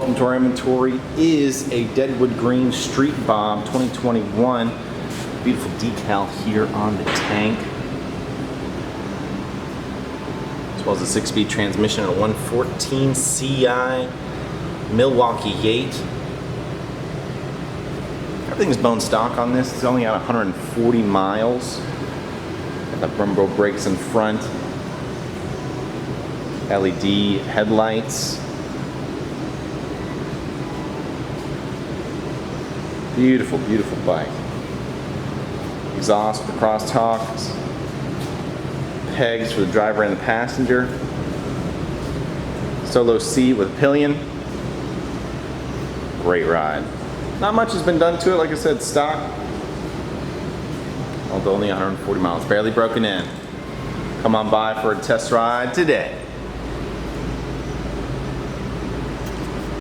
welcome to our inventory is a Deadwood Green Street Bomb 2021. Beautiful decal here on the tank. As well as a 6-speed transmission and a 114 CI Milwaukee gate. Everything's bone stock on this. It's only at 140 miles. Got the Brembo brakes in front. LED headlights. Beautiful, beautiful bike. Exhaust with the crosstalks. Pegs for the driver and the passenger. Solo seat with Pillion. Great ride. Not much has been done to it, like I said, stock. Although only 140 miles, barely broken in. Come on by for a test ride today.